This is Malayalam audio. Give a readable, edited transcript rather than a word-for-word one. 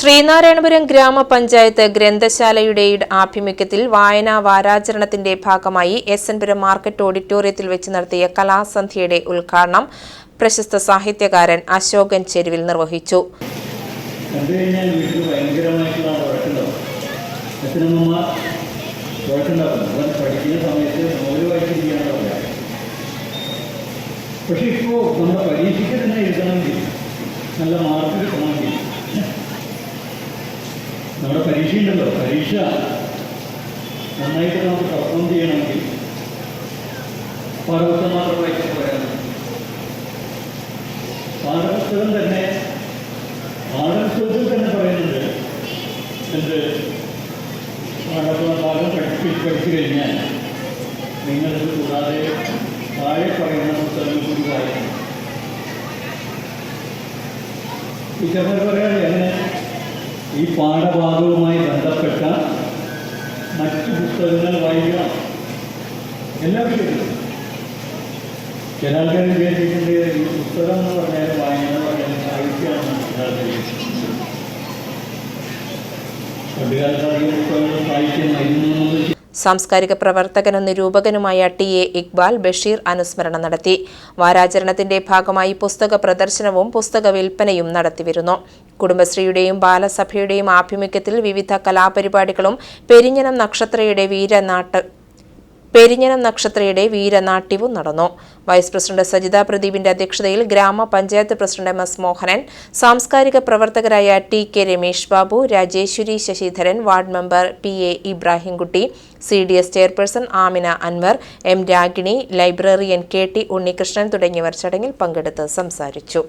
ശ്രീനാരായണപുരം ഗ്രാമപഞ്ചായത്ത് ഗ്രന്ഥശാലയുടെ ആഭിമുഖ്യത്തിൽ വായനാ വാരാചരണത്തിന്റെ ഭാഗമായി എസ്.എൻ.പുരം മാർക്കറ്റ് ഓഡിറ്റോറിയത്തിൽ വെച്ച് നടത്തിയ കലാസന്ധ്യയുടെ ഉദ്ഘാടനം പ്രശസ്ത സാഹിത്യകാരൻ അശോകൻ ചെരുവിൽ നിർവഹിച്ചു. പക്ഷെ ഇപ്പോൾ നമ്മുടെ പരീക്ഷയ്ക്ക് തന്നെ എഴുതണമെങ്കിൽ നല്ല മാർക്ക് കിട്ടണമെങ്കിൽ നമ്മുടെ പരീക്ഷയുണ്ടല്ലോ, പരീക്ഷ നന്നായിട്ട് നമുക്ക് പെർഫോം ചെയ്യണമെങ്കിൽ പാഠപുസ്തകം മാത്രം വായിച്ചാൽ പോരാ. പാഠപുസ്തകത്തിൽ തന്നെ പറയുന്നുണ്ട്, എന്ത് ഭാഗം പഠിച്ചു കഴിഞ്ഞാൽ നിങ്ങളിത് കൂടാതെ താഴെ പറയുന്ന പുസ്തകങ്ങൾ കൂടി വായിക്കണം. ടീച്ചർമാർ പറയാതെ അങ്ങനെ ഈ പാഠഭാഗവുമായി ബന്ധപ്പെട്ട മറ്റു പുസ്തകങ്ങൾ വായിക്കണം. എല്ലാ വിഷയത്തിലും ചില ആൾക്കാർ വിചാരിച്ചിട്ടുണ്ട് ഈ പുസ്തകം എന്ന് പറഞ്ഞാൽ വായന എന്ന് പറഞ്ഞാൽ സാഹിത്യമാണ്. പണ്ടുകാലത്ത് അധികം പുസ്തകങ്ങൾ സാഹിത്യമായിരുന്നു. സാംസ്കാരിക പ്രവർത്തകനും നിരൂപകനുമായ ടി.എ. ഇക്ബാൽ ബഷീർ അനുസ്മരണം നടത്തി. വാരാചരണത്തിന്റെ ഭാഗമായി പുസ്തക പ്രദർശനവും പുസ്തക വിൽപ്പനയും നടത്തിവരുന്നു. കുടുംബശ്രീയുടെയും ബാലസഭയുടെയും ആഭിമുഖ്യത്തിൽ വിവിധ കലാപരിപാടികളും പെരിഞ്ഞനം നക്ഷത്രയുടെ വീരനാട്യവും നടന്നു. വൈസ് പ്രസിഡന്റ് സജിത പ്രദീപിന്റെ അധ്യക്ഷതയിൽ ഗ്രാമപഞ്ചായത്ത് പ്രസിഡന്റ് എം.എസ്. മോഹനൻ, സാംസ്കാരിക പ്രവർത്തകരായ TK. Ramesh Babu, Rajeswari Sasidharan, ward member PA. Ibrahimkutty, CDS chairperson Amina Anwar, M. Ragini, librarian KT. Unnikrishnan തുടങ്ങിയവർ ചടങ്ങിൽ പങ്കെടുത്ത് സംസാരിച്ചു.